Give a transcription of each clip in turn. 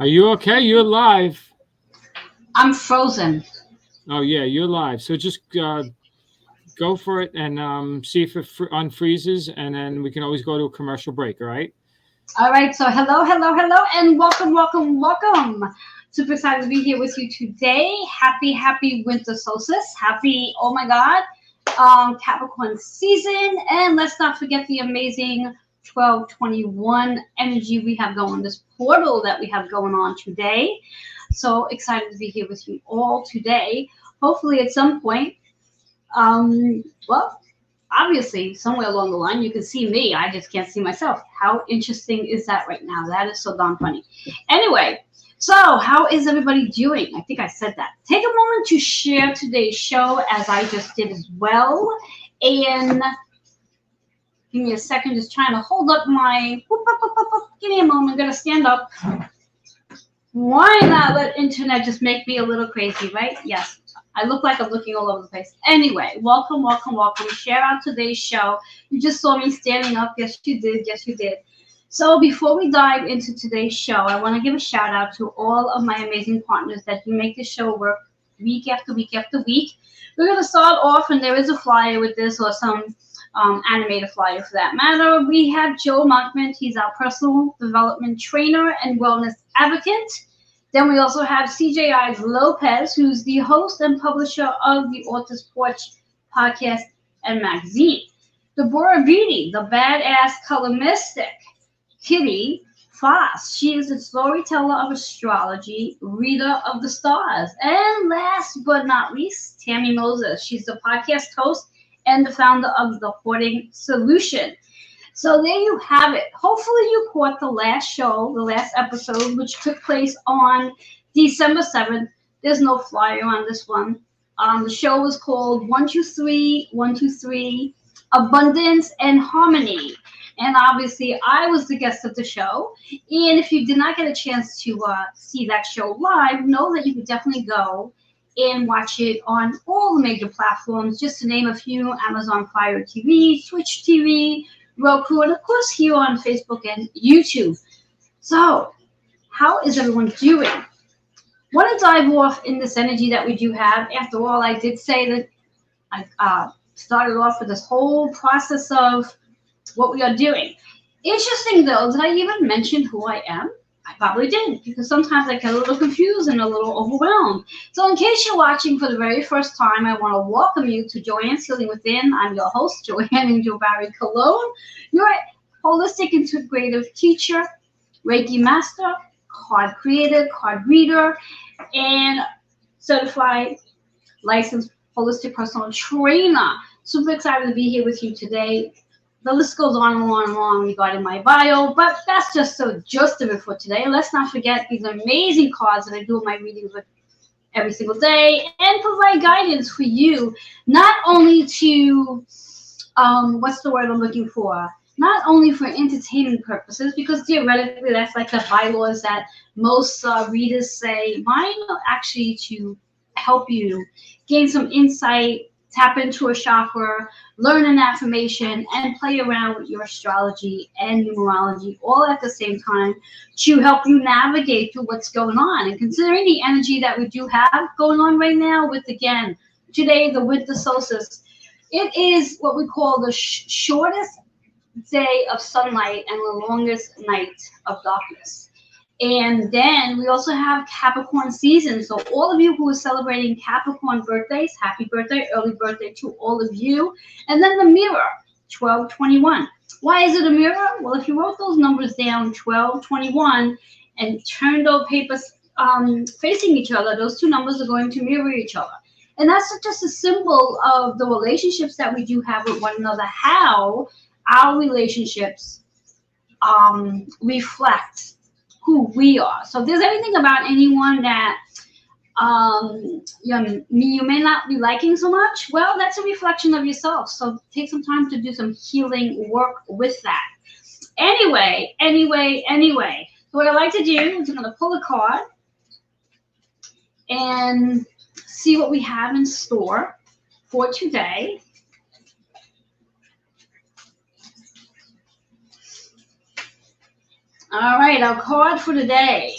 Are you okay? You're live. I'm frozen. Oh yeah, you're live. So just go for it and see if it unfreezes, and then we can always go to a commercial break. All right? All right, so hello, and welcome. Super excited to be here with you today. Happy winter solstice. Happy, oh my God, Capricorn season. And let's not forget the amazing 1221 energy we have going, this portal that we have going on today. So excited to be here with you all today. Hopefully, at some point, well, obviously, somewhere along the line, you can see me. I just can't see myself. How interesting is that right now? That is so darn funny. Anyway, so how is everybody doing? I think I said that. Take a moment to share today's show as I just did as well. And give me a second, just trying to hold up my. Give me a moment. I'm going to stand up. Why not let internet just make me a little crazy, right? Yes. I look like I'm looking all over the place. Anyway, welcome. Share out today's show. You just saw me standing up. Yes, you did. So before we dive into today's show, I want to give a shout out to all of my amazing partners that do make this show work week after week after week. We're going to start off, and there is a flyer with this, or some animated flyer for that matter. We have Joe Monkman. He's our personal development trainer and wellness advocate. Then we also have CJI Lopez, who's the host and publisher of the Author's Porch podcast and magazine. Deborah Beatty, the badass color mystic. Kitty Foss, she is a storyteller of astrology, reader of the stars. And last but not least, Tammy Moses. She's the podcast host and the founder of The Hoarding Solution. So there you have it. Hopefully you caught the last show, the last episode, which took place on December 7th. There's no flyer on this one. The show was called 123 Abundance and Harmony. And obviously I was the guest of the show. And if you did not get a chance to see that show live, know that you could definitely go and watch it on all the major platforms, just to name a few: Amazon Fire TV, Twitch TV, Roku, and of course here on Facebook and YouTube. So, how is everyone doing? Want to dive off in this energy that we do have. After all, I did say that I started off with this whole process of what we are doing. Interesting though, did I even mention who I am? I probably didn't, because sometimes I get a little confused and a little overwhelmed. So in case you're watching for the very first time, I want to welcome you to Joanne's Healing Within. I'm your host, Joanne Angel Barry Cologne. You're a holistic integrative teacher, Reiki master, card creator, card reader, and certified licensed holistic personal trainer. Super excited to be here with you today. The list goes on and on and on regarding my bio, but that's just the gist of it for today. Let's not forget these amazing cards that I do my readings with every single day and provide guidance for you, not only to, what's the word I'm looking for? Not only for entertainment purposes, because theoretically that's like the bylaws that most readers say. Mine are actually to help you gain some insight, tap into a chakra, learn an affirmation, and play around with your astrology and numerology all at the same time to help you navigate through what's going on. And considering the energy that we do have going on right now with, again, today, the winter solstice, it is what we call the shortest day of sunlight and the longest night of darkness. And then we also have Capricorn season. So all of you who are celebrating Capricorn birthdays, happy birthday, early birthday to all of you. And then the mirror, 1221. Why is it a mirror? Well, if you wrote those numbers down, 1221, and turned those papers facing each other, those two numbers are going to mirror each other. And that's just a symbol of the relationships that we do have with one another, how our relationships reflect who we are. So if there's anything about anyone that you may not be liking so much, well, that's a reflection of yourself. So take some time to do some healing work with that. Anyway. So what I like to do is I'm going to pull a card and see what we have in store for today. All right, our card for today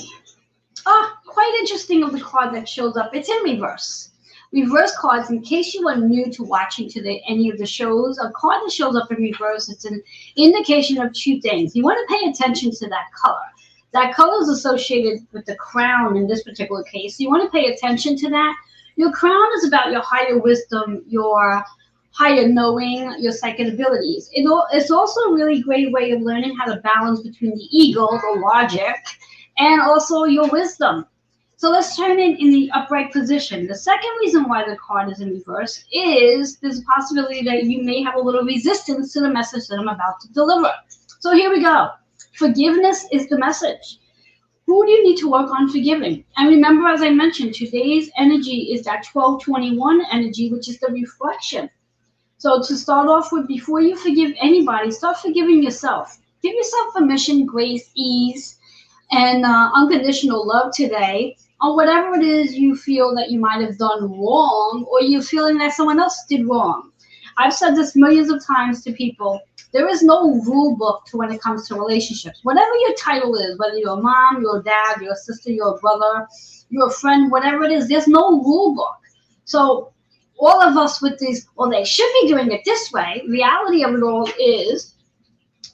Quite interesting of the card that shows up. It's in reverse. Reverse cards, in case you are new to watching any of the shows, a card that shows up in reverse, it's an indication of two things. You want to pay attention to that color. That color is associated with the crown in this particular case. So you want to pay attention to that. Your crown is about your higher wisdom, your higher knowing, your psychic abilities. It's also a really great way of learning how to balance between the ego, the logic, and also your wisdom. So let's turn it in the upright position. The second reason why the card is in reverse is there's a possibility that you may have a little resistance to the message that I'm about to deliver. So here we go. Forgiveness is the message. Who do you need to work on forgiving? And remember, as I mentioned, today's energy is that 1221 energy, which is the reflection. So to start off with, before you forgive anybody, start forgiving yourself. Give yourself permission, grace, ease, and unconditional love today on whatever it is you feel that you might have done wrong, or you're feeling that someone else did wrong. I've said this millions of times to people. There is no rule book to when it comes to relationships. Whatever your title is, whether you're a mom, you're a dad, you're a sister, you're a brother, you're a friend, whatever it is, there's no rule book. So all of us with these, well, they should be doing it this way. Reality of it all is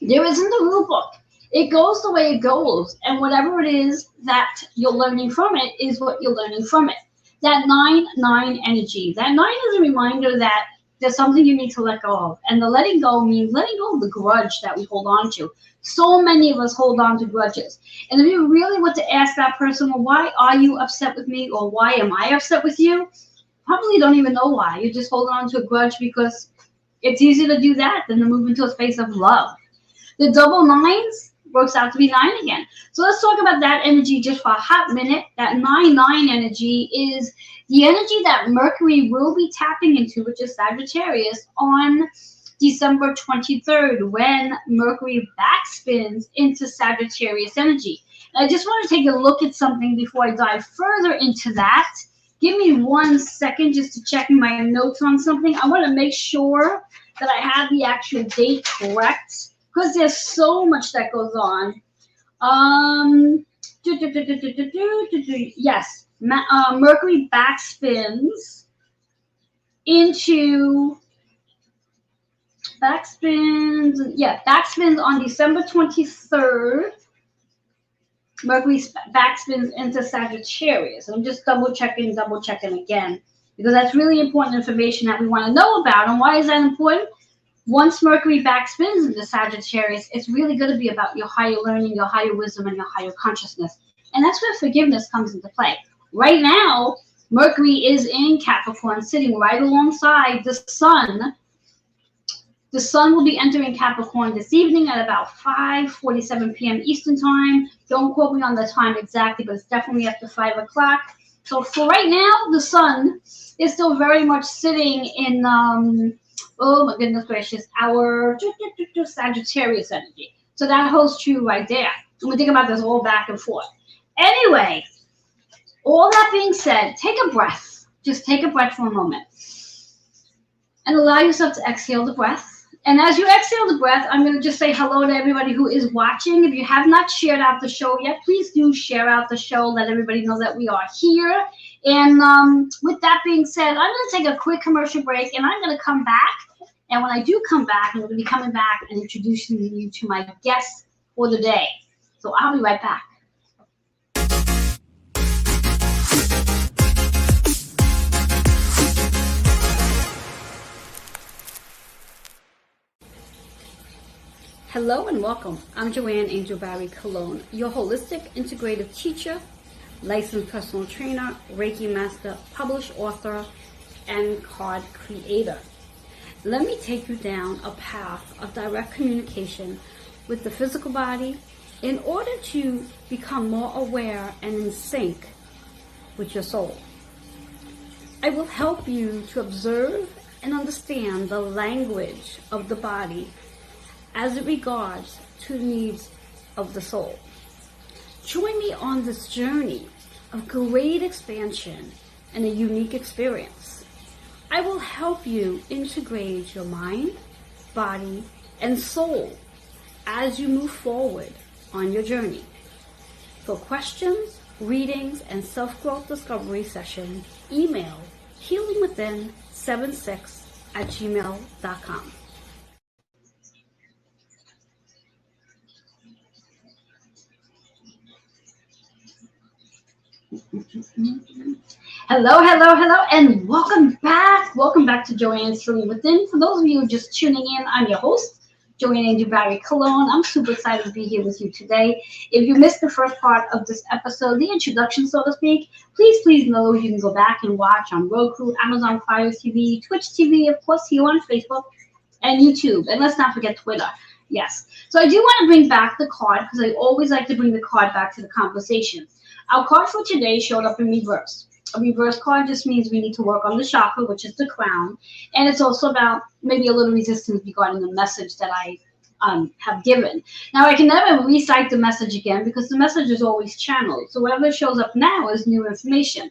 there isn't a rule book. It goes the way it goes, and whatever it is that you're learning from it is what you're learning from it. That 9-9 energy, that 9 is a reminder that there's something you need to let go of. And the letting go means letting go of the grudge that we hold on to. So many of us hold on to grudges. And if you really want to ask that person, well, why are you upset with me, or why am I upset with you? Probably don't even know why. You're just holding on to a grudge because it's easier to do that than to move into a space of love. The double 9s works out to be 9 again. So let's talk about that energy just for a hot minute. That 9-9 energy is the energy that Mercury will be tapping into, which is Sagittarius, on December 23rd, when Mercury backspins into Sagittarius energy. And I just want to take a look at something before I dive further into that. Give me 1 second just to check my notes on something. I want to make sure that I have the actual date correct, because there's so much that goes on. Yes, Mercury backspins on December 23rd. Mercury backspins into Sagittarius. I'm just double checking again, because that's really important information that we want to know about. And why is that important? Once Mercury backspins into Sagittarius, it's really going to be about your higher learning, your higher wisdom, and your higher consciousness. And that's where forgiveness comes into play. Right now, Mercury is in Capricorn, sitting right alongside the Sun. The Sun will be entering Capricorn this evening at about 5:47 p.m. Eastern Time. Don't quote me on the time exactly, but it's definitely after 5 o'clock. So for right now, the Sun is still very much sitting in oh my goodness gracious, our Sagittarius energy. So that holds true right there. And we think about this all back and forth. Anyway, all that being said, take a breath. Just take a breath for a moment. And allow yourself to exhale the breath. And as you exhale the breath, I'm going to just say hello to everybody who is watching. If you have not shared out the show yet, please do share out the show. Let everybody know that we are here. And with that being said, I'm going to take a quick commercial break, and I'm going to come back. And when I do come back, I'm going to be coming back and introducing you to my guest for the day. So I'll be right back. Hello and welcome. I'm Joanne Angel Barry Cologne, your holistic integrative teacher, licensed personal trainer, Reiki master, published author, and card creator. Let me take you down a path of direct communication with the physical body in order to become more aware and in sync with your soul. I will help you to observe and understand the language of the body as it regards to the needs of the soul. Join me on this journey of great expansion and a unique experience. I will help you integrate your mind, body, and soul as you move forward on your journey. For questions readings, and self-growth discovery session, email healingwithin76@gmail.com. Hello, hello, hello, and welcome back. Welcome back to Joanne's Healing Within. For those of you just tuning in, I'm your host, Joanne Dubarry Cologne. I'm super excited to be here with you today. If you missed the first part of this episode, the introduction, so to speak, please know you can go back and watch on Roku, Amazon Fire TV, Twitch TV, of course, here on Facebook, and YouTube. And let's not forget Twitter. Yes. So I do want to bring back the card because I always like to bring the card back to the conversation. Our card for today showed up in reverse. A reverse card just means we need to work on the chakra, which is the crown. And it's also about maybe a little resistance regarding the message that I have given. Now, I can never recite the message again because the message is always channeled. So whatever shows up now is new information.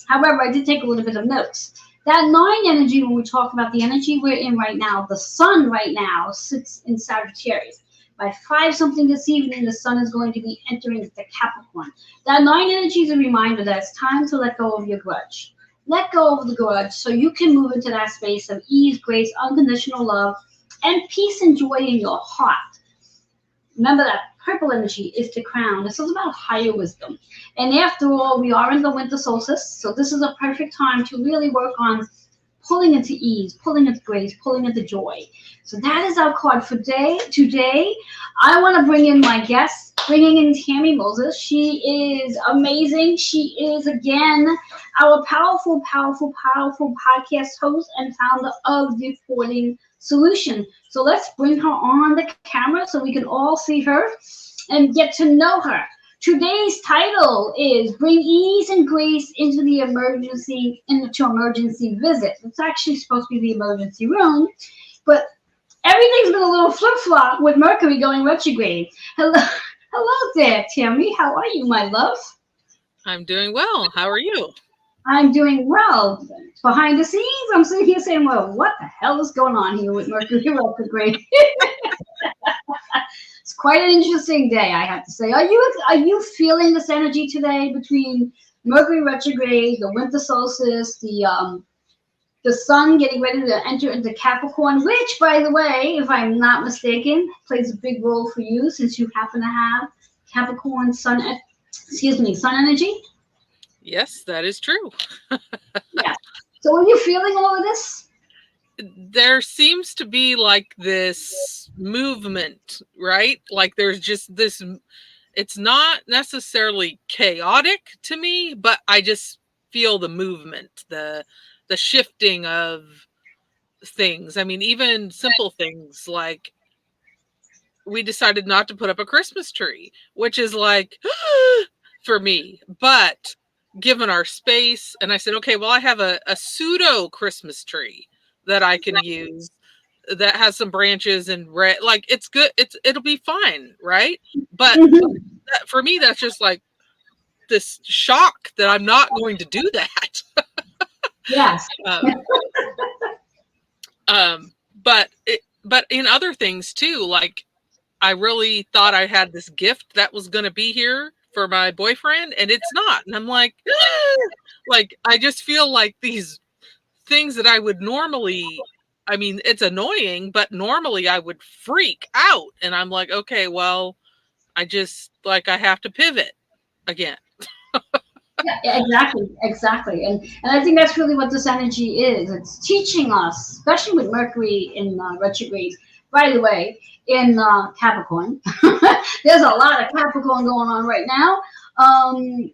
However, I did take a little bit of notes. That 9 energy, when we talk about the energy we're in right now, the sun right now sits in Sagittarius. By 5-something this evening, the sun is going to be entering the Capricorn. That 9 energy is a reminder that it's time to let go of your grudge. Let go of the grudge so you can move into that space of ease, grace, unconditional love, and peace and joy in your heart. Remember that purple energy is the crown. This is about higher wisdom. And after all, we are in the winter solstice, so this is a perfect time to really work on pulling into ease, pulling into grace, pulling into joy. So that is our card for today. I want to bring in my guest, bringing in Tammy Moses. She is amazing. She is, again, our powerful podcast host and founder of The Reporting Solution. So let's bring her on the camera so we can all see her and get to know her. Today's title is Bring Ease and Grace into Emergency Visit. It's actually supposed to be the emergency room, but everything's been a little flip-flop with Mercury going retrograde. Hello there, Tammy. How are you, my love? I'm doing well. How are you? I'm doing well. Behind the scenes, I'm sitting here saying, well, what the hell is going on here with Mercury retrograde? It's quite an interesting day, I have to say. Are you feeling this energy today between Mercury retrograde, the winter solstice, the sun getting ready to enter into Capricorn, which, by the way, if I'm not mistaken, plays a big role for you since you happen to have Capricorn sun energy? Yes, that is true. Yeah. So are you feeling all of this? There seems to be like this movement, right? Like there's just this, it's not necessarily chaotic to me, but I just feel the movement, the shifting of things. I mean, even simple things like we decided not to put up a Christmas tree, which is like for me, but given our space, and I said, okay, well, I have a pseudo Christmas tree that I can use that has some branches and red, like it's good. It'll be fine. Right. But for me, that's just like this shock that I'm not going to do that. Yes. But in other things too, like I really thought I had this gift that was going to be here for my boyfriend, and it's not. And I'm like, like, I just feel like these things that I would normally, I mean, it's annoying, but normally I would freak out. And I'm like, okay, well, I just like, I have to pivot again. Yeah, exactly. And I think that's really what this energy is. It's teaching us, especially with Mercury in retrograde. By the way, in Capricorn, there's a lot of Capricorn going on right now.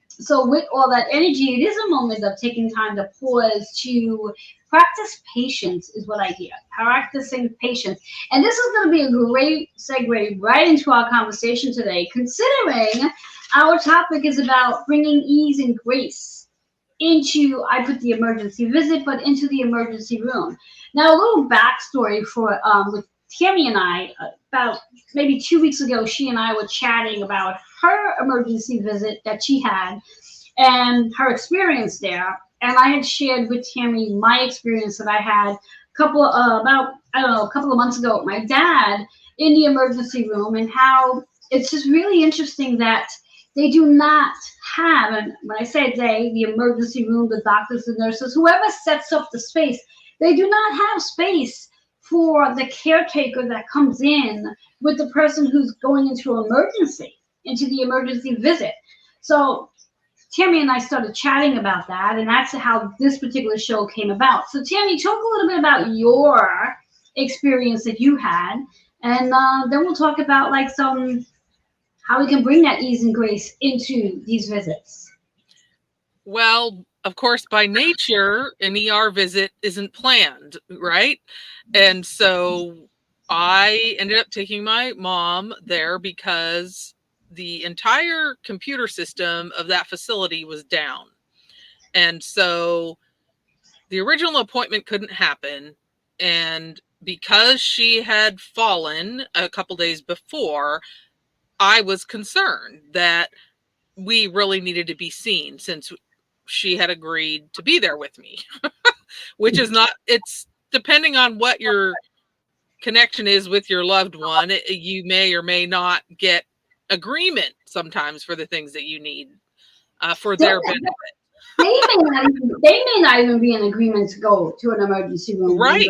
So with all that energy, it is a moment of taking time to pause, to practice patience is what I hear. Practicing patience. And this is going to be a great segue right into our conversation today, considering our topic is about bringing ease and grace into, I put the emergency visit, but into the emergency room. Now, a little backstory for with Tammy and I, about maybe 2 weeks ago, she and I were chatting about her emergency visit that she had and her experience there. And I had shared with Tammy my experience that I had a couple of months ago with my dad in the emergency room, and how it's just really interesting that they do not have, and when I say they, the emergency room, the doctors, the nurses, whoever sets up the space, they do not have space for the caretaker that comes in with the person who's going into the emergency visit. So Tammy and I started chatting about that, and that's how this particular show came about. So Tammy, talk a little bit about your experience that you had, and then we'll talk about like some how we can bring that ease and grace into these visits. Well, of course, by nature, an ER visit isn't planned, right? And so I ended up taking my mom there because the entire computer system of that facility was down. And so the original appointment couldn't happen. And because she had fallen a couple days before, I was concerned that we really needed to be seen since she had agreed to be there with me, which is not, it's depending on what your connection is with your loved one. You may or may not get agreement sometimes for the things that you need for their benefit. They may not even be in agreement to go to an emergency room. Right.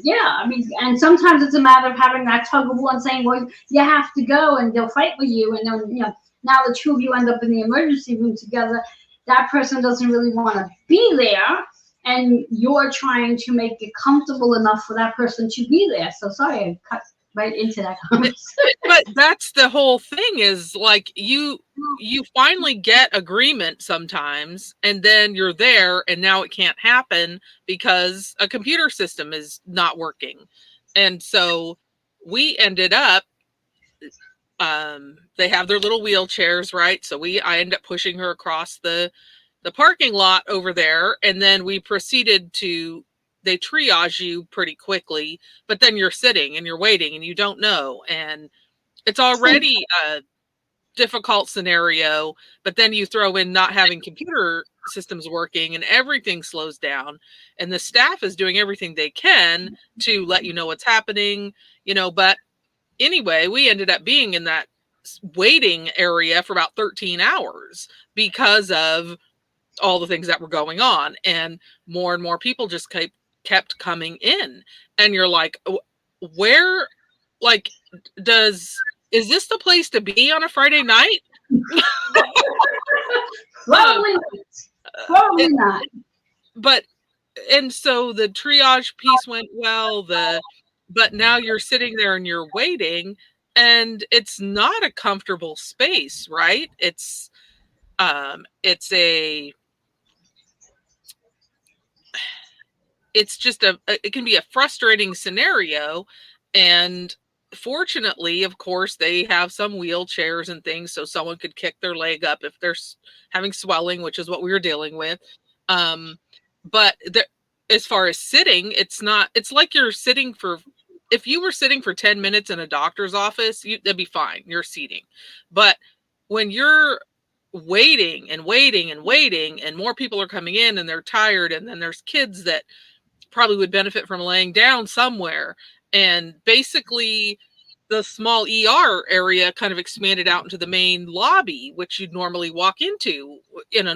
Yeah, I mean, and sometimes it's a matter of having that tug of war and saying, well, you have to go, and they'll fight with you, and then, you know, now the two of you end up in the emergency room together. That person doesn't really want to be there, and you're trying to make it comfortable enough for that person to be there. So sorry, I cut right into that conversation. But that's the whole thing, is like you finally get agreement sometimes, and then you're there, and now it can't happen because a computer system is not working. And so we ended up, they have their little wheelchairs, right? So I end up pushing her across the parking lot over there, and then we proceeded to, they triage you pretty quickly, but then you're sitting and you're waiting and you don't know, and it's already a difficult scenario, but then you throw in not having computer systems working and everything slows down, and the staff is doing everything they can to let you know what's happening, you know. But anyway, we ended up being in that waiting area for about 13 hours because of all the things that were going on, and more people just kept coming in, and you're like, where, like, is this the place to be on a Friday night? Probably not. But, and so the triage piece went well, but now you're sitting there and you're waiting, and it's not a comfortable space, right? It's just it can be a frustrating scenario. And fortunately, of course, they have some wheelchairs and things, so someone could kick their leg up if they're having swelling, which is what we were dealing with. But as far as sitting, it's like you're sitting for, if you were sitting for 10 minutes in a doctor's office, that'd be fine. You're seating. But when you're waiting and waiting and waiting, and more people are coming in and they're tired, and then there's kids that probably would benefit from laying down somewhere, and basically the small ER area kind of expanded out into the main lobby, which you'd normally walk into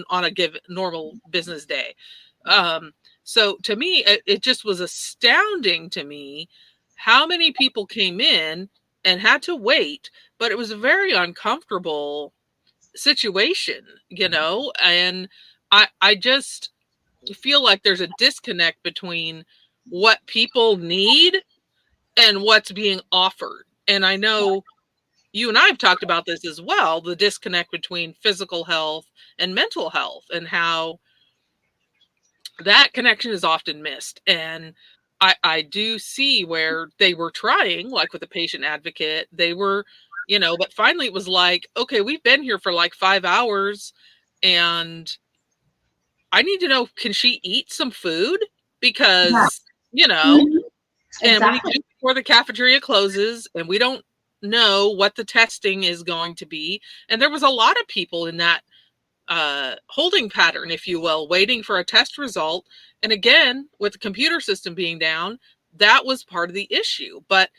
on a given normal business day. So to me, it just was astounding to me how many people came in and had to wait, but it was a very uncomfortable situation, you know. And I just feel like there's a disconnect between what people need and what's being offered. And I know you and I have talked about this as well, the disconnect between physical health and mental health, and how that connection is often missed. And I do see where they were trying, like with a patient advocate, they were, you know, but finally it was like, okay, we've been here for like 5 hours, and I need to know, can she eat some food? Because, you know, and we do before the cafeteria closes, and we don't know what the testing is going to be. And there was a lot of people in that holding pattern, if you will, waiting for a test result. And again, with the computer system being down, that was part of the issue. But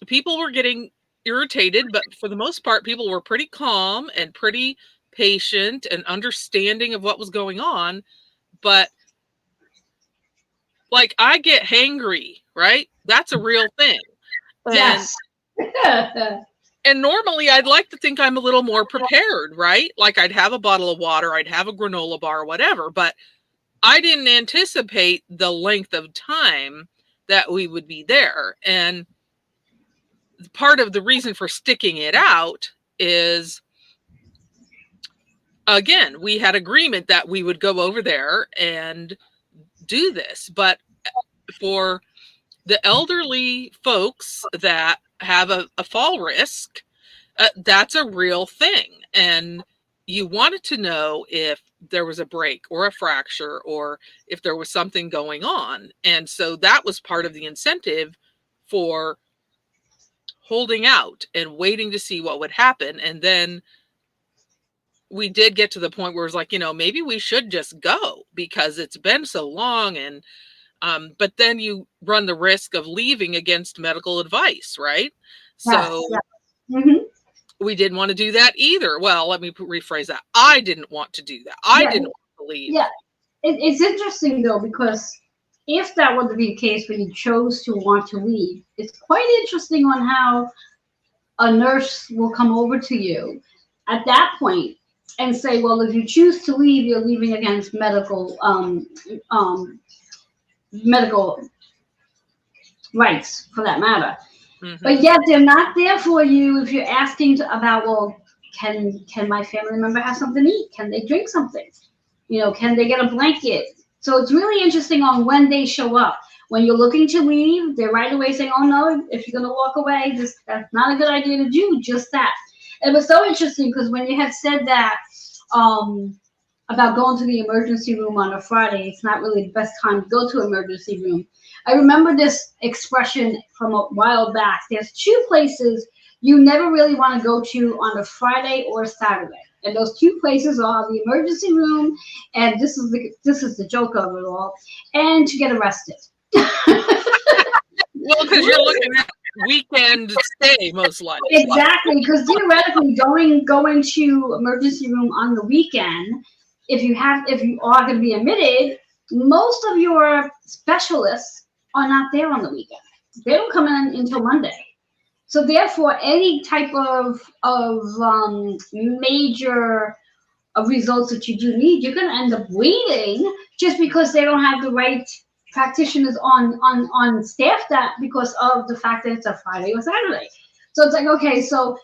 people were getting irritated, but for the most part, people were pretty calm and pretty patient and understanding of what was going on. But like, I get hangry, right? That's a real thing. And, Yes. and normally I'd like to think I'm a little more prepared, right? Like, I'd have a bottle of water, I'd have a granola bar, whatever, but I didn't anticipate the length of time that we would be there. And part of the reason for sticking it out is, again, we had agreement that we would go over there and do this. But for the elderly folks that have a fall risk, that's a real thing. And you wanted to know if there was a break or a fracture or if there was something going on. And so that was part of the incentive for holding out and waiting to see what would happen. And then we did get to the point where it was like, maybe we should just go because it's been so long. And but then you run the risk of leaving against medical advice, right? So we didn't want to do that either. Well, let me rephrase that. I didn't want to do that. I didn't want to leave. Yeah, it's interesting though, because if that were to be the case when you chose to want to leave, it's quite interesting on how a nurse will come over to you at that point and say, well, if you choose to leave, you're leaving against medical rights, for that matter. But yet they're not there for you if you're asking about, well, can my family member have something to eat? Can they drink something? Can they get a blanket? So it's really interesting on when they show up. When you're looking to leave, they're right away saying, oh no, if you're gonna walk away, that's not a good idea to do just that. It was so interesting because when you had said that about going to the emergency room on a Friday, it's not really the best time to go to emergency room. I remember this expression from a while back. There's two places you never really want to go to on a Friday or a Saturday. And those two places are the emergency room, and this is the joke of it all, and to get arrested. Well, because you're looking at weekend stay, most likely. Exactly, because theoretically, going to emergency room on the weekend, if you are going to be admitted, most of your specialists are not there on the weekend. They don't come in until Monday. So therefore, any type of major results that you do need, you're going to end up waiting just because they don't have the right practitioners on staff that because of the fact that it's a Friday or Saturday. So it's like, okay, so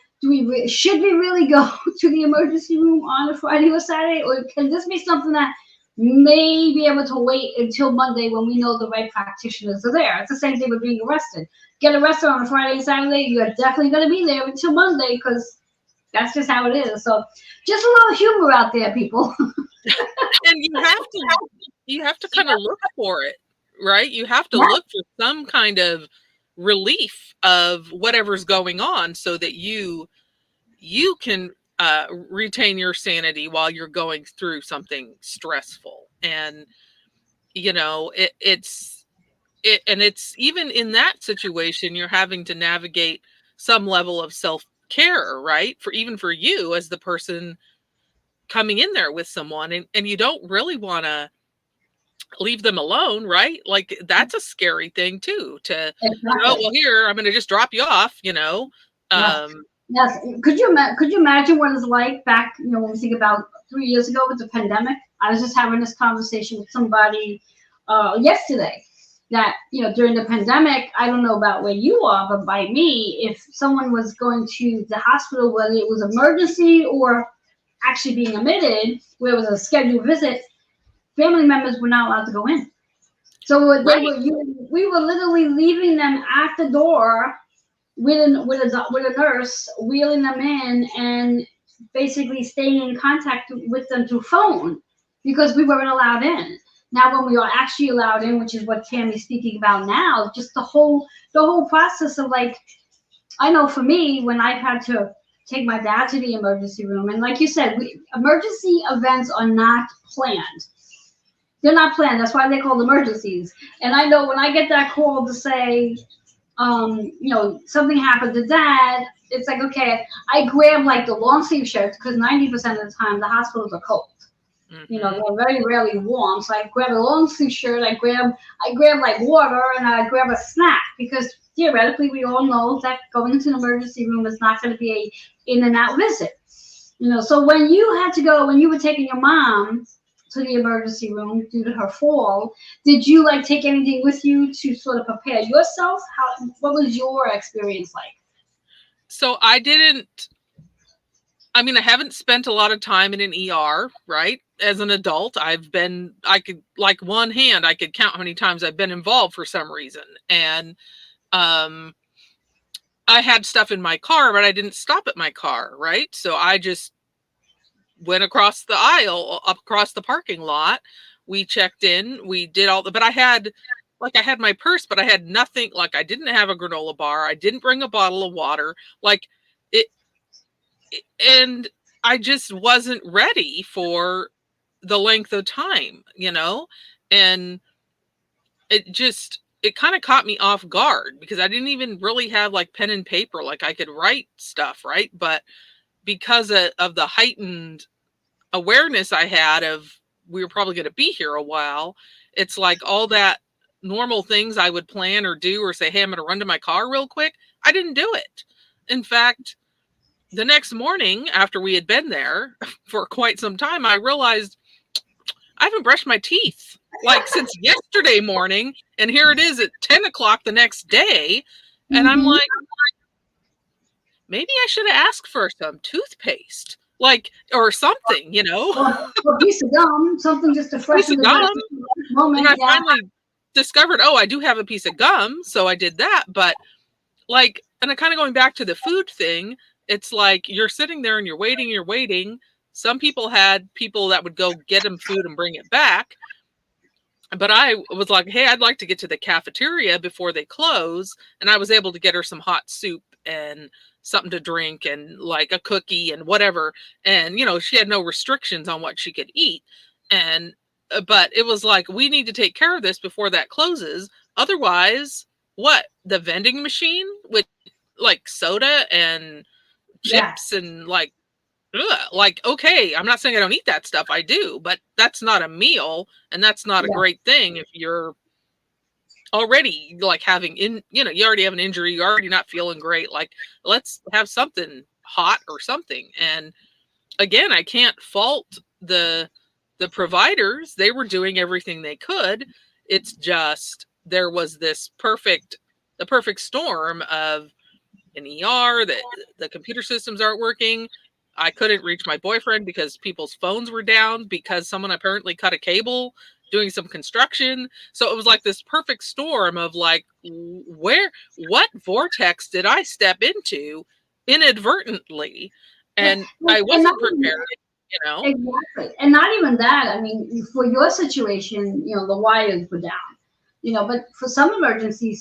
should we really go to the emergency room on a Friday or Saturday, or can this be something that may be able to wait until Monday when we know the right practitioners are there? It's the same thing with being arrested. Get arrested on a Friday and Saturday, you're definitely going to be there until Monday because that's just how it is. So just a little humor out there, people. And you have to kind of look for it, right? You have to look for some kind of relief of whatever's going on so that you can retain your sanity while you're going through something stressful. And it's even in that situation, you're having to navigate some level of self-care, right? For you as the person coming in there with someone, and you don't really want to leave them alone, right? Like, that's a scary thing too, to well, here, I'm going to just drop you off, Yes. Could you imagine what it's like back, when we think about 3 years ago with the pandemic? I was just having this conversation with somebody yesterday that, during the pandemic, I don't know about where you are, but by me, if someone was going to the hospital, whether it was emergency or actually being admitted, where it was a scheduled visit, family members were not allowed to go in. So we were literally leaving them at the door with a nurse, wheeling them in and basically staying in contact with them through phone because we weren't allowed in. Now, when we are actually allowed in, which is what Tammy's speaking about now, just the whole process of, like, I know for me, when I've had to take my dad to the emergency room, and like you said, emergency events are not planned. They're not planned. That's why they're called emergencies. And I know when I get that call to say, something happened to dad, it's like, okay, I grab like the long sleeve shirts because 90% of the time the hospitals are cold. They're very rarely warm. So I grab a long sleeve shirt, I grab like water, and I grab a snack because theoretically we all know that going into an emergency room is not going to be a in and out visit. So when you were taking your mom to the emergency room due to her fall, did you like take anything with you to sort of prepare yourself? What was your experience like? So I haven't spent a lot of time in an ER, right? As an adult, I could count how many times I've been involved for some reason. And I had stuff in my car, but I didn't stop at my car, right? So I just went across the aisle, up across the parking lot. We checked in, we did but I had my purse, but I had nothing. Like, I didn't have a granola bar. I didn't bring a bottle of water. And I just wasn't ready for the length of time, and it kind of caught me off guard because I didn't even really have like pen and paper. Like, I could write stuff, right? But because of the heightened awareness I had of we were probably going to be here a while, it's like all that normal things I would plan or do or say, hey, I'm going to run to my car real quick. I didn't do it. In fact, the next morning after we had been there for quite some time, I realized I haven't brushed my teeth like since yesterday morning. And here it is at 10 o'clock the next day. And I'm like, maybe I should have asked for some toothpaste, or something, Or a piece of gum, something just to freshen the moment. And I finally discovered, I do have a piece of gum. So I did that. But and I kind of going back to the food thing, it's like you're sitting there and you're waiting. Some people had people that would go get them food and bring it back. But I was like, hey, I'd like to get to the cafeteria before they close. And I was able to get her some hot soup and something to drink and like a cookie and whatever. And, she had no restrictions on what she could eat. But it was like, we need to take care of this before that closes. Otherwise, what? The vending machine with like soda and chips and okay, I'm not saying I don't eat that stuff. I do, but that's not a meal. And that's not a great thing if you're already like having you already have an injury, you're already not feeling great. Like, let's have something hot or something. And again, I can't fault the providers. They were doing everything they could. It's just there was the perfect storm of an ER, that the computer systems aren't working. I couldn't reach my boyfriend because people's phones were down because someone apparently cut a cable doing some construction. So it was like this perfect storm of like, what vortex did I step into inadvertently? And I wasn't prepared, Exactly. And not even that. I mean, for your situation, the wires were down, but for some emergency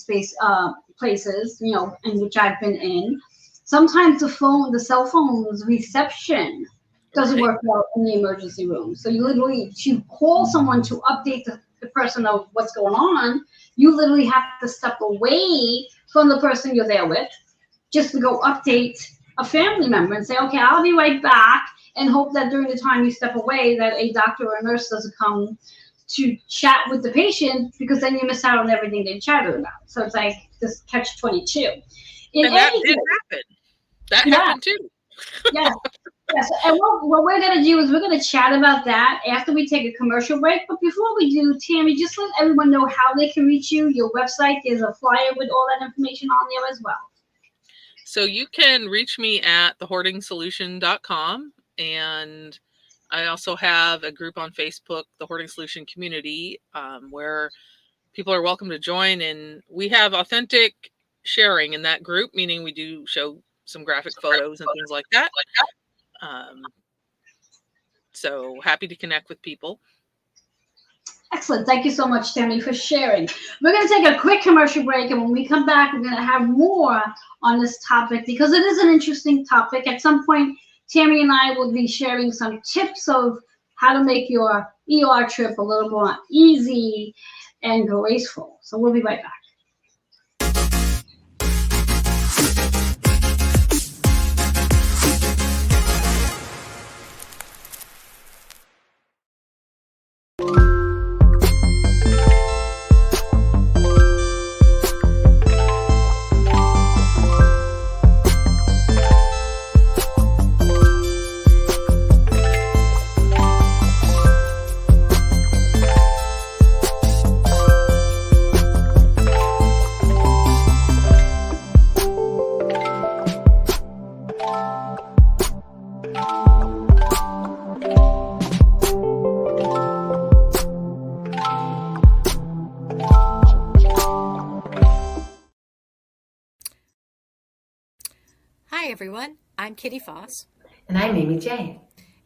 places, in which I've been in, sometimes the cell phone's reception doesn't work out in the emergency room. So you literally, to call someone to update the person of what's going on, you literally have to step away from the person you're there with just to go update a family member and say, okay, I'll be right back, and hope that during the time you step away that a doctor or a nurse doesn't come to chat with the patient, because then you miss out on everything they chatted about. So it's like this catch-22. And that did happen. That happened too. Yes. And what we're going to do is we're going to chat about that after we take a commercial break. But before we do, Tammy, just let everyone know how they can reach you. Your website, there's a flyer with all that information on there as well. So you can reach me at thehoardingsolution.com. And I also have a group on Facebook, the Hoarding Solution Community, where people are welcome to join. And we have authentic sharing in that group, meaning we do show some graphic photos and things like that. So happy to connect with people. Excellent. Thank you so much, Tammy, for sharing. We're going to take a quick commercial break, and when we come back, we're going to have more on this topic because it is an interesting topic. At some point, Tammy and I will be sharing some tips of how to make your ER trip a little more easy and graceful. So we'll be right back. Hi, everyone. I'm Kitty Foss. And I'm Amy J.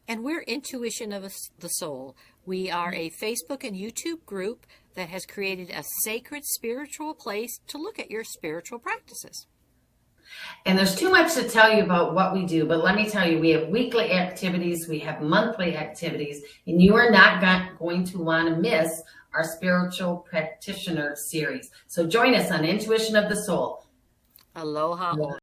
And we're Intuition of the Soul. We are a Facebook and YouTube group that has created a sacred spiritual place to look at your spiritual practices. And there's too much to tell you about what we do, but let me tell you, we have weekly activities, we have monthly activities, and you are not going to want to miss our spiritual practitioner series. So join us on Intuition of the Soul. Aloha.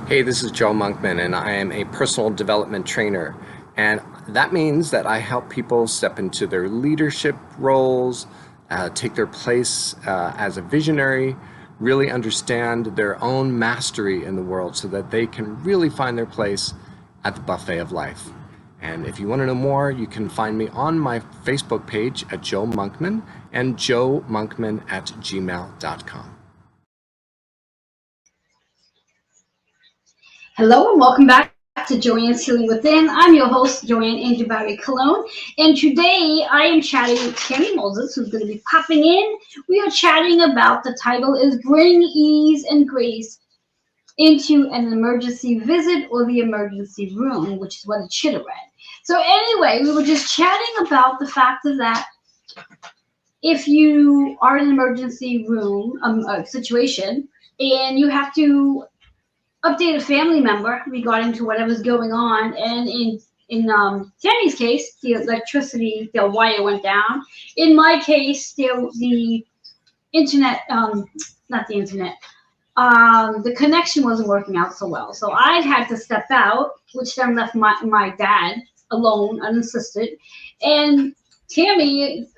Hey, this is Joe Monkman, and I am a personal development trainer. And that means that I help people step into their leadership roles, take their place as a visionary, really understand their own mastery in the world so that they can really find their place at the buffet of life. And if you want to know more, you can find me on my Facebook page at Joe Monkman and joemonkman@gmail.com. Hello and welcome back to Joanne's Healing Within. I'm your host, Joanne Angel Barry Cologne, and today I am chatting with Tammy Moses, who's going to be popping in. We are chatting about, the title is Bring Ease and Grace into an Emergency Visit or the Emergency Room, which is what it should have read. So anyway, we were just chatting about the fact of that if you are in an emergency room situation and you have to update a family member regarding to whatever's going on, and in Tammy's case, the electricity, the wire went down. In my case, the internet, not the internet, the connection wasn't working out so well. So I had to step out, which then left my dad alone, unassisted. And Tammy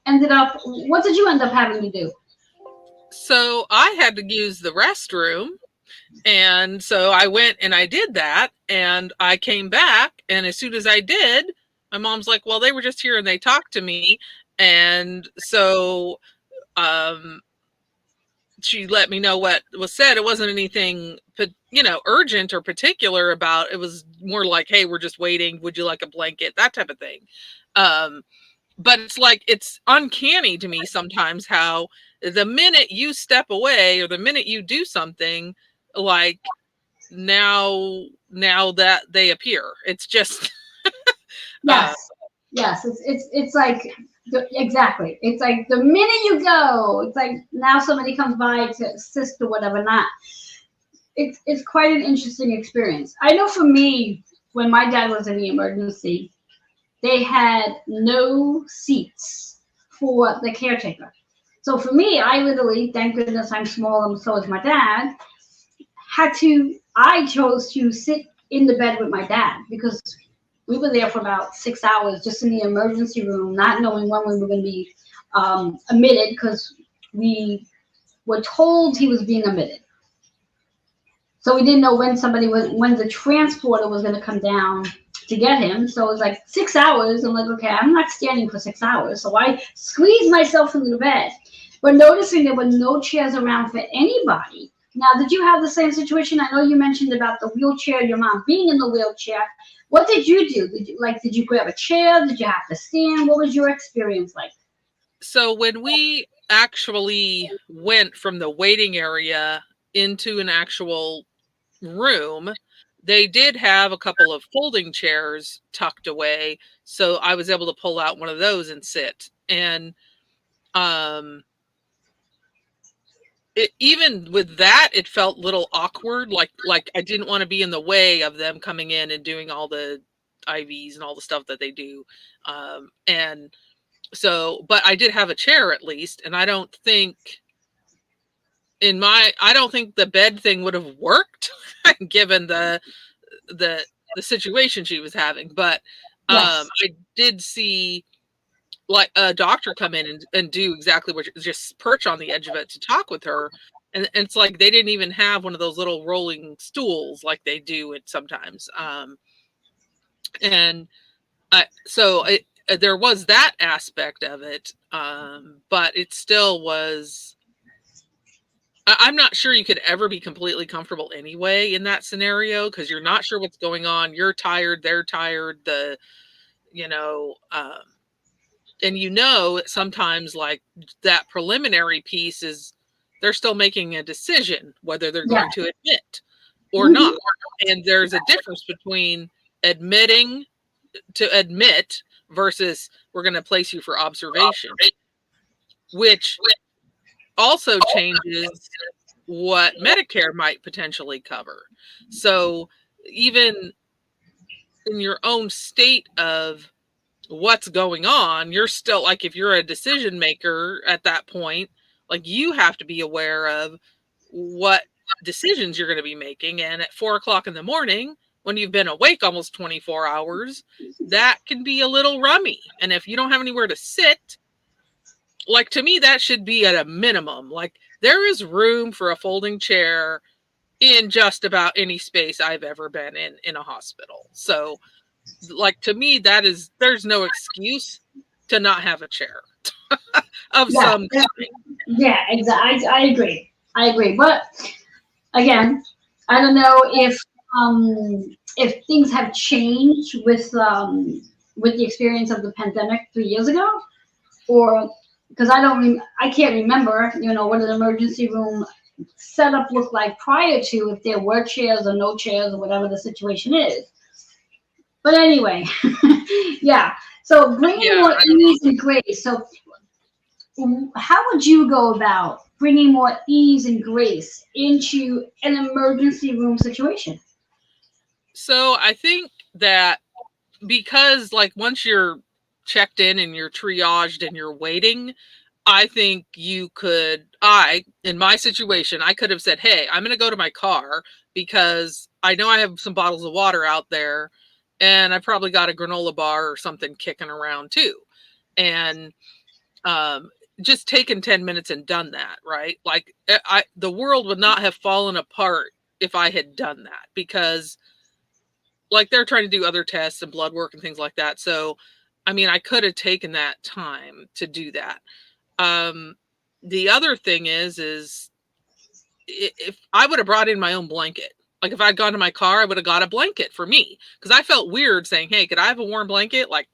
ended up, what did you end up having to do? So I had to use the restroom. And so I went and I did that, and I came back, and as soon as I did, my mom's like, well, they were just here and they talked to me. And so she let me know what was said. It wasn't anything, urgent or particular about it. Was more like, hey, we're just waiting. Would you like a blanket? That type of thing. But it's like, it's uncanny to me sometimes how the minute you step away or the minute you do something, like now that they appear, it's just yes it's like exactly, it's like the minute you go, it's like now somebody comes by to assist or whatever. Not, it's quite an interesting experience. I know for me, when my dad was in the emergency, they had no seats for the caretaker. So for me, I literally, thank goodness I'm small and so is my dad, I chose to sit in the bed with my dad, because we were there for about 6 hours just in the emergency room, not knowing when we were going to be admitted, because we were told he was being admitted. So we didn't know when the transporter was going to come down to get him. So it was like 6 hours. I'm like, okay, I'm not standing for 6 hours. So I squeezed myself into the bed, but noticing there were no chairs around for anybody. Now, did you have the same situation? I know you mentioned about the wheelchair, your mom being in the wheelchair. What did you do? Did you grab a chair? Did you have to stand? What was your experience like? So when we actually went from the waiting area into an actual room, they did have a couple of folding chairs tucked away. So I was able to pull out one of those and sit. And even with that, it felt a little awkward. Like I didn't want to be in the way of them coming in and doing all the IVs and all the stuff that they do. And so, but I did have a chair at least. And I don't think the bed thing would have worked given the situation she was having. But yes. I did see like a doctor come in and do exactly what, just perch on the edge of it to talk with her. And it's like, they didn't even have one of those little rolling stools like they do it sometimes. So there was that aspect of it. But it still was, I'm not sure you could ever be completely comfortable anyway in that scenario, because you're not sure what's going on. You're tired, they're tired, And sometimes like that preliminary piece is they're still making a decision whether they're going to admit or not. And there's a difference between admitting to admit versus we're going to place you for observation, which also changes what Medicare might potentially cover. So even in your own state of what's going on, you're still like, if you're a decision maker at that point, like you have to be aware of what decisions you're going to be making. And at 4:00 in the morning, when you've been awake almost 24 hours, that can be a little rummy. And if you don't have anywhere to sit, like to me, that should be at a minimum. Like there is room for a folding chair in just about any space I've ever been in a hospital. So like to me, there's no excuse to not have a chair of some kind. Yeah, exactly. I agree. But again, I don't know if things have changed with the experience of the pandemic 3 years ago, or because I can't remember, what an emergency room setup looked like prior to, if there were chairs or no chairs or whatever the situation is. But anyway, yeah. So bringing more ease and grace. So how would you go about bringing more ease and grace into an emergency room situation? So I think that because like once you're checked in and you're triaged and you're waiting, I think in my situation, I could have said, hey, I'm going to go to my car because I know I have some bottles of water out there and I probably got a granola bar or something kicking around too. And just taken 10 minutes and done that, right? Like the world would not have fallen apart if I had done that, because like they're trying to do other tests and blood work and things like that. So, I mean, I could have taken that time to do that. The other thing is if I would have brought in my own blanket, like if I'd gone to my car, I would have got a blanket for me, because I felt weird saying, hey, could I have a warm blanket? Like,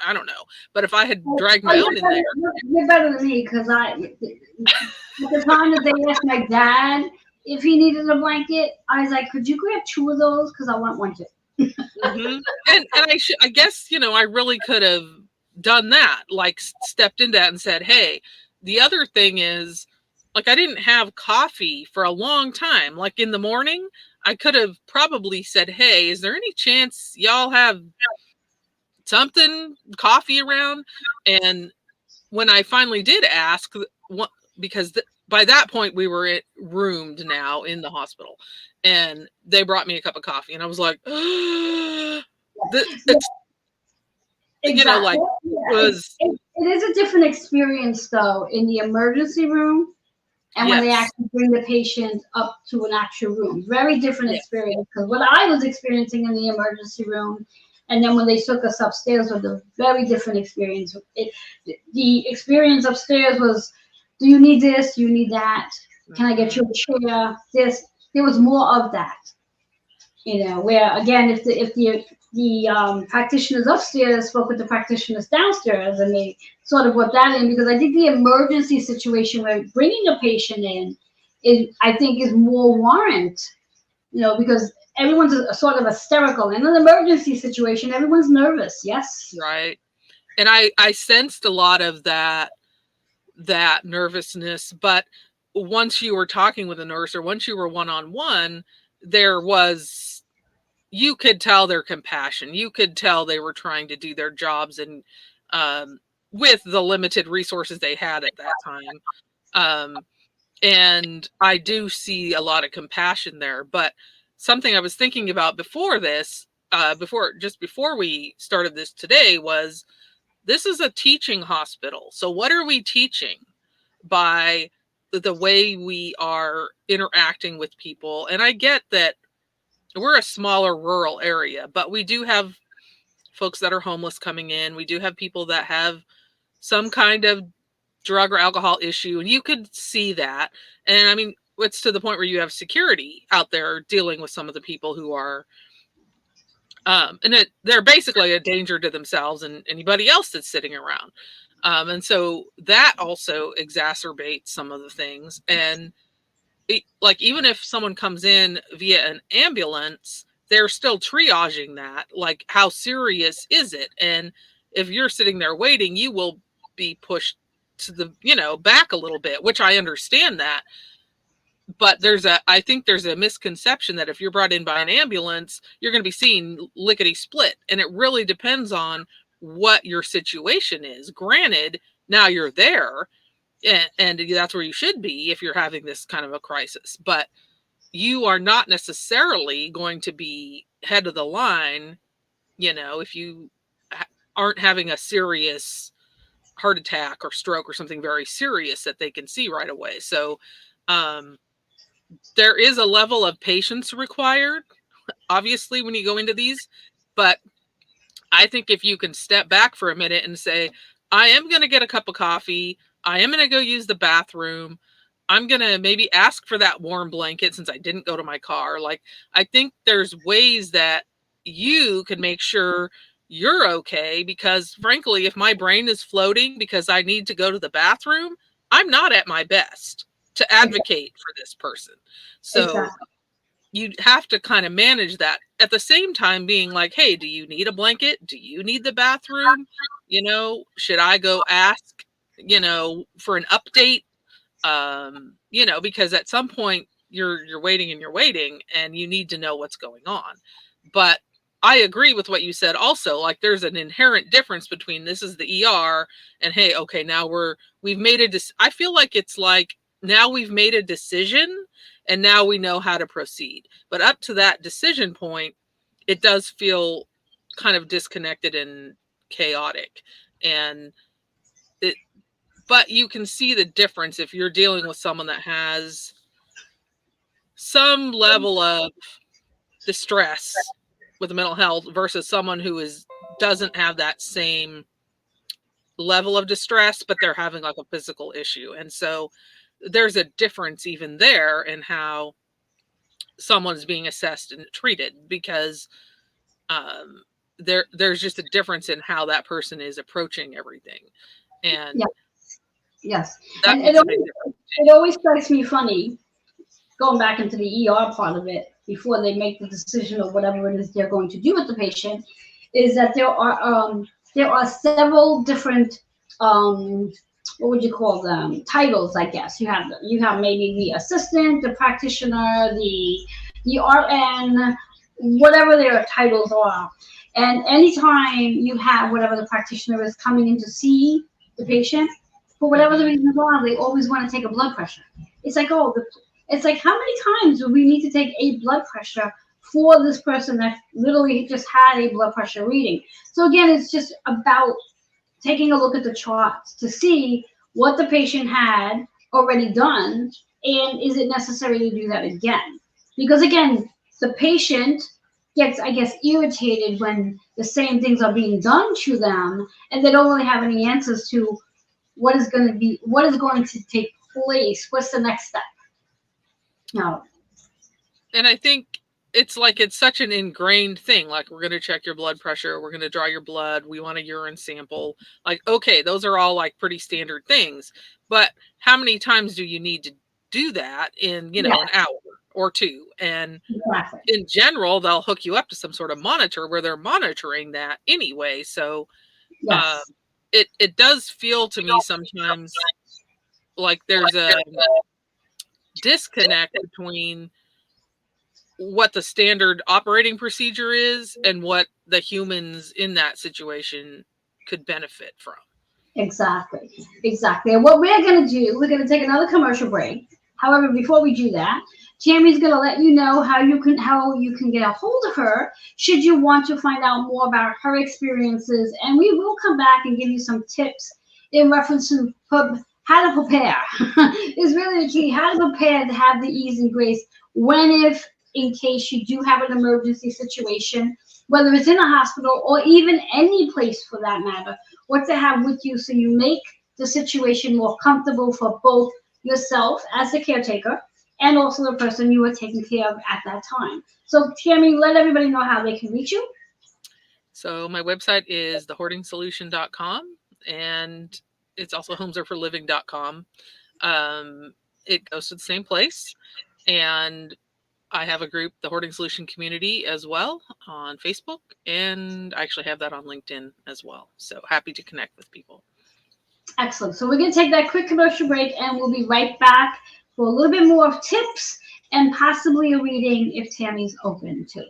I don't know. But if I had dragged my own in there. You're better than me, because at the time that they asked my dad if he needed a blanket, I was like, could you grab 2 of those? Because I want one too. Mm-hmm. And I guess, I really could have done that, like stepped into that and said, hey, the other thing is, like, I didn't have coffee for a long time. Like in the morning, I could have probably said, hey, is there any chance y'all have something, coffee around? And when I finally did ask, because by that point we were roomed now in the hospital, and they brought me a cup of coffee, and I was like, it's, Exactly. was it is a different experience though in the emergency room, and when they actually bring the patient up to an actual room. Very different experience, because what I was experiencing in the emergency room and then when they took us upstairs was a very different experience. The experience upstairs was, do you need this? Do you need that? Can I get you a chair? There was more of that. Where again, if the practitioners upstairs spoke with the practitioners downstairs, and they sort of brought that in, because I think the emergency situation where bringing a patient in I think is more warrant, because everyone's sort of hysterical. In an emergency situation, everyone's nervous. Yes. Right. And I sensed a lot of that nervousness, but once you were talking with a nurse or once you were one-on-one, you could tell their compassion. You could tell they were trying to do their jobs and with the limited resources they had at that time. And I do see a lot of compassion there. But something I was thinking about before this, before we started this today, was this is a teaching hospital. So what are we teaching by the way we are interacting with people? And I get that we're a smaller rural area, but we do have folks that are homeless coming in. We do have people that have some kind of drug or alcohol issue, and you could see that. And I mean, it's to the point where you have security out there dealing with some of the people who are They're basically a danger to themselves and anybody else that's sitting around. And so that also exacerbates some of the things. And like, even if someone comes in via an ambulance, they're still triaging that. Like, how serious is it? And if you're sitting there waiting, you will be pushed to the, back a little bit, which I understand that. But I think there's a misconception that if you're brought in by an ambulance, you're going to be seen lickety split. And it really depends on what your situation is. Granted, now you're there, and that's where you should be if you're having this kind of a crisis. But you are not necessarily going to be head of the line, if you aren't having a serious heart attack or stroke or something very serious that they can see right away. So, there is a level of patience required, obviously, when you go into these. But I think if you can step back for a minute and say, I am going to get a cup of coffee, I am going to go use the bathroom, I'm going to maybe ask for that warm blanket since I didn't go to my car. Like, I think there's ways that you can make sure you're okay, because frankly, if my brain is floating because I need to go to the bathroom, I'm not at my best to advocate for this person. So Exactly. you have to kind of manage that at the same time being like, hey, do you need a blanket? Do you need the bathroom? Should I go ask, for an update? Because at some point you're waiting and you need to know what's going on. But I agree with what you said also. Like, there's an inherent difference between this is the ER and, hey, okay, now we've made I feel like it's like, now we've made a decision and now we know how to proceed. But up to that decision point, it does feel kind of disconnected and chaotic. But you can see the difference if you're dealing with someone that has some level of distress with mental health versus someone who doesn't have that same level of distress, but they're having like a physical issue. And so there's a difference even there in how someone's being assessed and treated, because there's just a difference in how that person is approaching everything. And yes. that And makes a big it always strikes me funny, going back into the ER part of it, before they make the decision of whatever it is they're going to do with the patient, is that there are several different what would you call them, titles, I guess. You have maybe the assistant, the practitioner, the RN, whatever their titles are. And anytime you have whatever the practitioner is coming in to see the patient, for whatever the reason are, they always want to take a blood pressure. It's like, it's like, how many times do we need to take a blood pressure for this person that literally just had a blood pressure reading? So again, it's just about taking a look at the charts to see what the patient had already done, and is it necessary to do that again? Because again, the patient gets, I guess, irritated when the same things are being done to them and they don't really have any answers to what is going to take place. What's the next step? No. And I think it's such an ingrained thing. Like, we're going to check your blood pressure. We're going to draw your blood. We want a urine sample. Like, okay, those are all like pretty standard things. But how many times do you need to do that in, an hour or two? And in general, they'll hook you up to some sort of monitor where they're monitoring that anyway. So it does feel to me sometimes like there's a disconnect between what the standard operating procedure is and what the humans in that situation could benefit from. Exactly. And what we're going to do, we're going to take another commercial break. However, before we do that, Tammy's going to let you know how you can get a hold of her should you want to find out more about her experiences. And we will come back and give you some tips in reference to how to prepare. Is really the key. How to prepare to have the ease and grace in case you do have an emergency situation, whether it's in a hospital or even any place for that matter, what to have with you so you make the situation more comfortable for both yourself as the caretaker and also the person you are taking care of at that time. So Tammy, let everybody know how they can reach you. So my website is thehoardingsolution.com, and it's also homesareforliving.com. It goes to the same place, and I have a group, the Hoarding Solution Community, as well on Facebook, and I actually have that on LinkedIn as well. So happy to connect with people. Excellent. So we're going to take that quick commercial break, and we'll be right back for a little bit more of tips and possibly a reading if Tammy's open to it.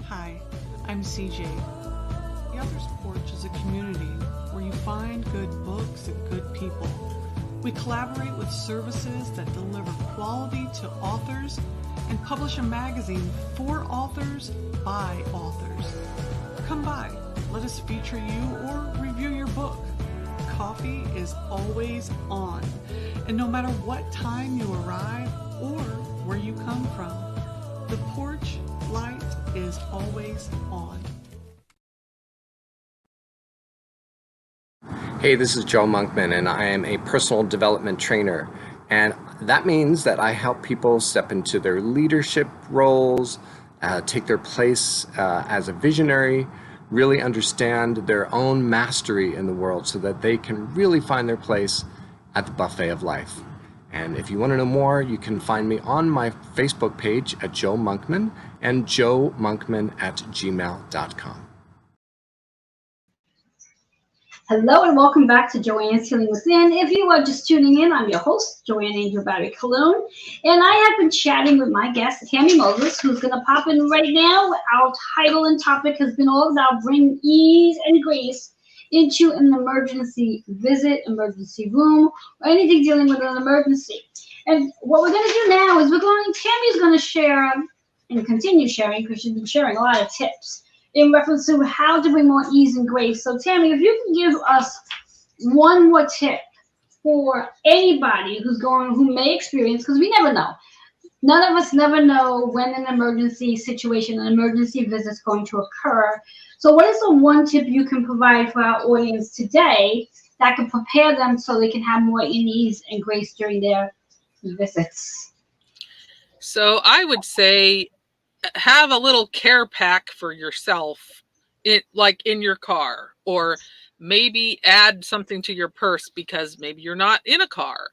Hi, I'm CJ. The Author's Porch is a community where you find good books and good people. We collaborate with services that deliver quality to authors and publish a magazine for authors by authors. Come by, let us feature you or review your book. Coffee is always on, and no matter what time you arrive or where you come from, the porch light is always on. Hey, this is Joe Monkman, and I am a personal development trainer. And that means that I help people step into their leadership roles, take their place as a visionary, really understand their own mastery in the world so that they can really find their place at the buffet of life. And if you want to know more, you can find me on my Facebook page at Joe Monkman and joemonkman@gmail.com. Hello and welcome back to Joanne's Healing Within. If you are just tuning in, I'm your host, Joanne Angel Barry Cologne, and I have been chatting with my guest, Tammy Moses, who's going to pop in right now. Our title and topic has been all about bringing ease and grace into an emergency visit, emergency room, or anything dealing with an emergency. And what we're going to do now is Tammy's going to share and continue sharing, because she's been sharing a lot of tips in reference to how to bring more ease and grace. So Tammy, if you can give us one more tip for anybody who may experience, because we never know. None of us never know when an emergency situation, an emergency visit is going to occur. So what is the one tip you can provide for our audience today that can prepare them so they can have more ease and grace during their visits? So I would say have a little care pack for yourself, like in your car, or maybe add something to your purse because maybe you're not in a car.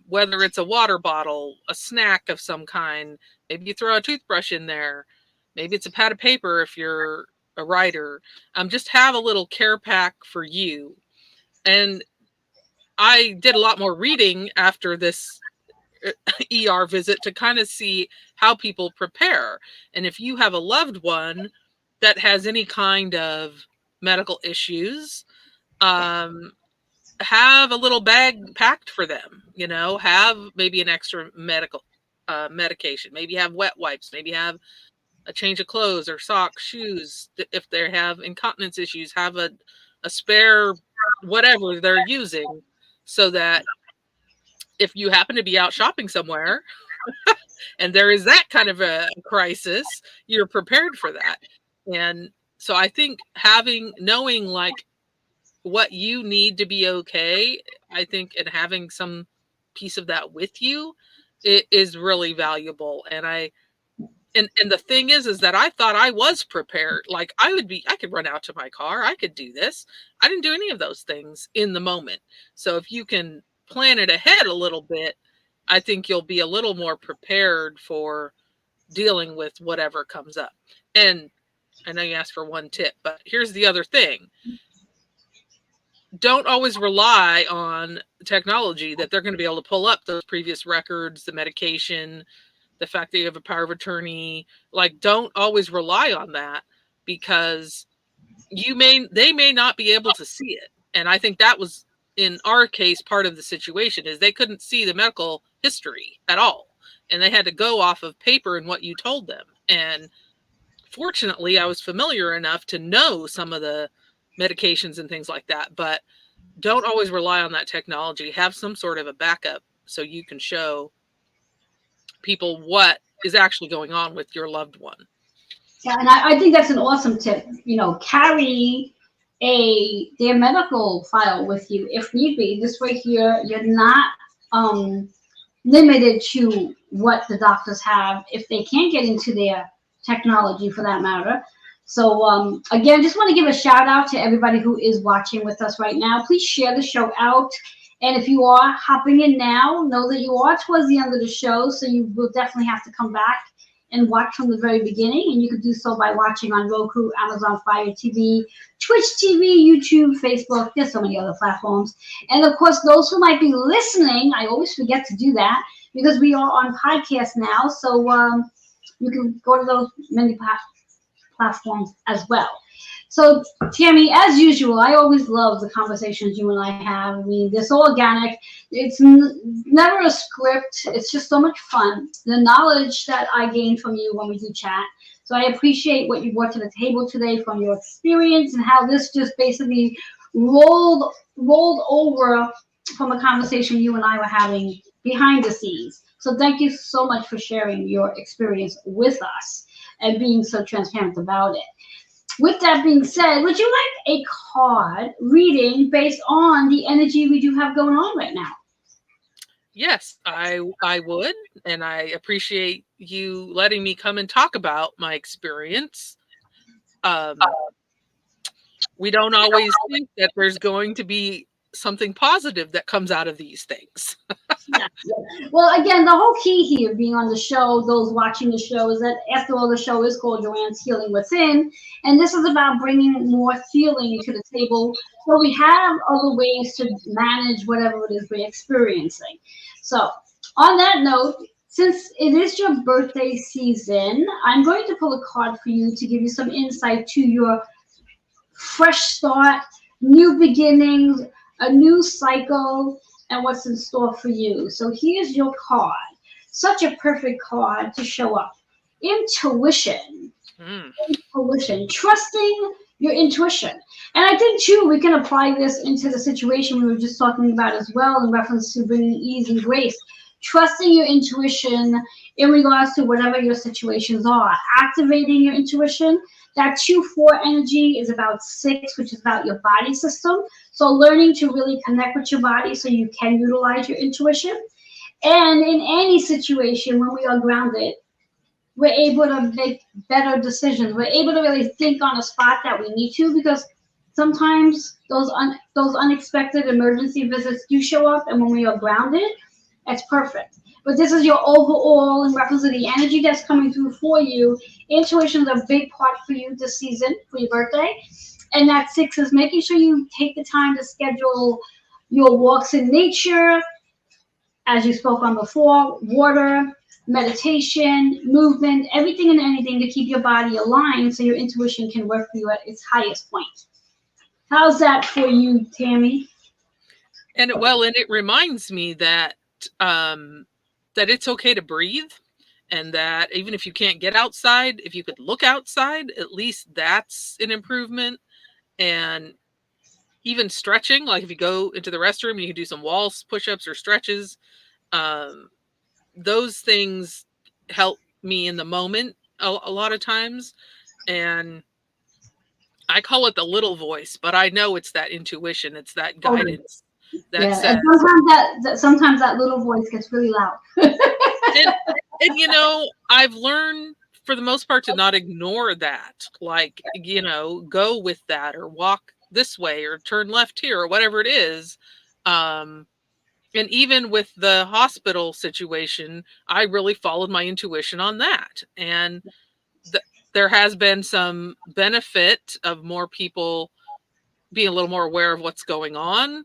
Whether it's a water bottle, a snack of some kind, maybe you throw a toothbrush in there, maybe it's a pad of paper if you're a writer. Just have a little care pack for you. And I did a lot more reading after this ER visit to kind of see how people prepare. And if you have a loved one that has any kind of medical issues, have a little bag packed for them, have maybe an extra medical medication, maybe have wet wipes, maybe have a change of clothes or socks, shoes. If they have incontinence issues, have a spare whatever they're using, so that if you happen to be out shopping somewhere and there is that kind of a crisis, you're prepared for that. And so I think knowing like what you need to be okay, I think, and having some piece of that with you, it is really valuable. And the thing is that I thought I was prepared. Like I could run out to my car. I could do this. I didn't do any of those things in the moment. So if you can plan it ahead a little bit, I think you'll be a little more prepared for dealing with whatever comes up. And I know you asked for one tip, but here's the other thing. don't always rely on technology that they're going to be able to pull up those previous records, the medication, the fact that you have a power of attorney. Like, don't always rely on that, because they may not be able to see it. And I think that was, in our case, part of the situation is they couldn't see the medical history at all. And they had to go off of paper and what you told them. And fortunately, I was familiar enough to know some of the medications and things like that. But don't always rely on that technology. Have some sort of a backup so you can show people what is actually going on with your loved one. Yeah, and I think that's an awesome tip. Carry their medical file with you if need be. This way here, you're not limited to what the doctors have if they can't get into their technology for that matter. So again, just want to give a shout out to everybody who is watching with us right now. Please share the show out. And if you are hopping in now, know that you are towards the end of the show, so you will definitely have to come back and watch from the very beginning. And you can do so by watching on Roku, Amazon Fire TV, Twitch TV, YouTube, Facebook. There's so many other platforms. And of course, those who might be listening, I always forget to do that because we are on podcast now. So you can go to those many platforms as well. So, Tammy, as usual, I always love the conversations you and I have. I mean, they're so organic. It's never a script. It's just so much fun. The knowledge that I gain from you when we do chat. So I appreciate what you brought to the table today from your experience and how this just basically rolled over from a conversation you and I were having behind the scenes. So thank you so much for sharing your experience with us and being so transparent about it. With that being said, would you like a card reading based on the energy we do have going on right now? Yes, I would, and I appreciate you letting me come and talk about my experience. We don't always think that there's going to be something positive that comes out of these things. Yeah. Well, again, the whole key here being on the show, those watching the show, is that after all, the show is called Joanne's Healing Within, and this is about bringing more healing to the table so we have other ways to manage whatever it is we're experiencing. So on that note, since it is your birthday season, I'm going to pull a card for you to give you some insight to your fresh start, new beginnings, a new cycle, and what's in store for you. So here's your card. Such a perfect card to show up. Intuition. Intuition. Trusting your intuition. And I think, too, we can apply this into the situation we were just talking about as well in reference to bringing ease and grace. Trusting your intuition in regards to whatever your situations are. Activating your intuition. That 2-4 energy is about 6, which is about your body system. So learning to really connect with your body so you can utilize your intuition. And in any situation, when we are grounded, we're able to make better decisions. We're able to really think on a spot that we need to, because sometimes those unexpected emergency visits do show up. And when we are grounded, that's perfect. But this is your overall in reference to the energy that's coming through for you. Intuition is a big part for you this season for your birthday. And that 6 is making sure you take the time to schedule your walks in nature, as you spoke on before, water, meditation, movement, everything and anything to keep your body aligned so your intuition can work for you at its highest point. How's that for you, Tammy? And it reminds me that that it's okay to breathe, and that even if you can't get outside, if you could look outside, at least that's an improvement. And even stretching, like if you go into the restroom, you can do some wall push-ups or stretches. Those things help me in the moment a lot of times. And I call it the little voice, but I know it's that intuition, it's that guidance. That says, and sometimes that little voice gets really loud. and I've learned for the most part to not ignore that. Like, go with that, or walk this way, or turn left here, or whatever it is. And even with the hospital situation, I really followed my intuition on that. And there has been some benefit of more people being a little more aware of what's going on.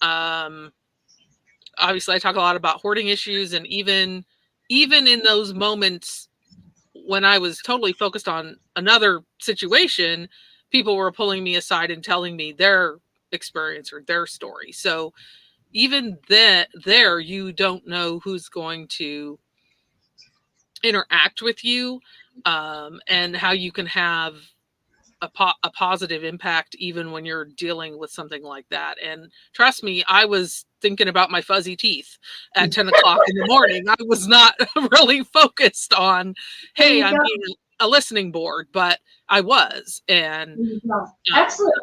Obviously, I talk a lot about hoarding issues, and even in those moments when I was totally focused on another situation, people were pulling me aside and telling me their experience or their story. So even there, you don't know who's going to interact with you, and how you can have a positive impact even when you're dealing with something like that. And trust me, I was thinking about my fuzzy teeth at 10 o'clock in the morning. I was not really focused on, hey, I'm being a listening board, but I was. And excellent.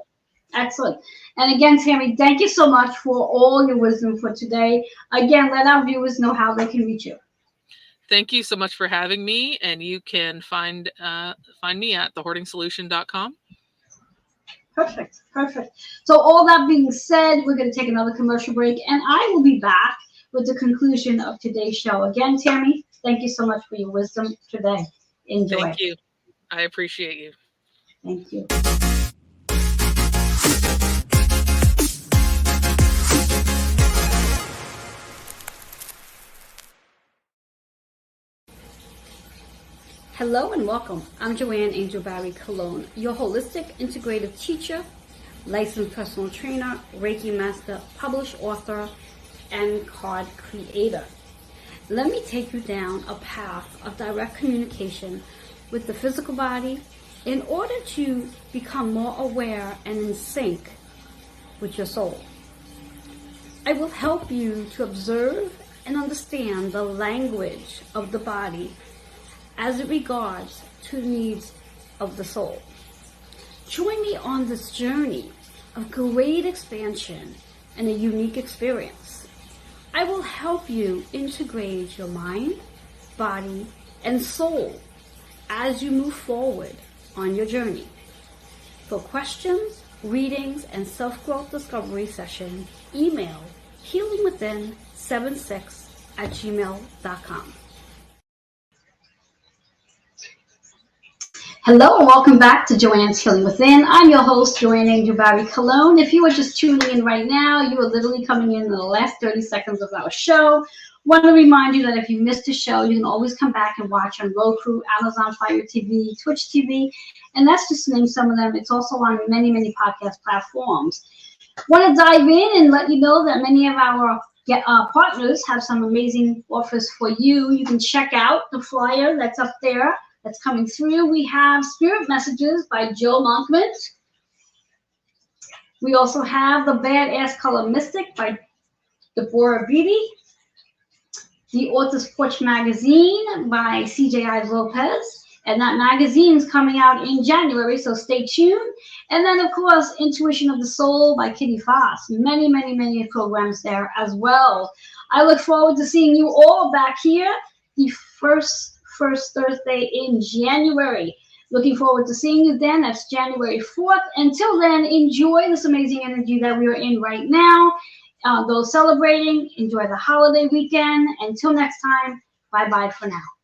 Excellent. And again, Tammy, thank you so much for all your wisdom for today. Again, let our viewers know how they can reach you. Thank you so much for having me. And you can find me at thehoardingsolution.com. Perfect. Perfect. So all that being said, we're going to take another commercial break, and I will be back with the conclusion of today's show. Again, Tammy, thank you so much for your wisdom today. Enjoy. Thank you. I appreciate you. Thank you. Hello and welcome. I'm Joanne Angel Barry Cologne, your holistic integrative teacher, licensed personal trainer, Reiki master, published author, and card creator. Let me take you down a path of direct communication with the physical body in order to become more aware and in sync with your soul. I will help you to observe and understand the language of the body as it regards to the needs of the soul. Join me on this journey of great expansion and a unique experience. I will help you integrate your mind, body, and soul as you move forward on your journey. For questions, readings, and self-growth discovery session, email healingwithin76@gmail.com. Hello and welcome back to Joanne's Healing Within. I'm your host, Joanne Angel Barry Cologne. If you are just tuning in right now, you are literally coming in the last 30 seconds of our show. Want to remind you that if you missed a show, you can always come back and watch on Roku, Amazon Fire TV, Twitch TV, and that's just to name some of them. It's also on many, many podcast platforms. Want to dive in and let you know that many of our partners have some amazing offers for you. You can check out the flyer that's up there. That's coming through. We have Spirit Messages by Joe Monkman. We also have The Badass Color Mystic by Deborah Beatty. The Author's Porch Magazine by CJ Lopez. And that magazine is coming out in January, so stay tuned. And then, of course, Intuition of the Soul by Kitty Foss. Many, many, many programs there as well. I look forward to seeing you all back here the first Thursday in January. Looking forward to seeing you then. That's January 4th. Until then, enjoy this amazing energy that we are in right now. Those celebrating, enjoy the holiday weekend. Until next time, bye-bye for now.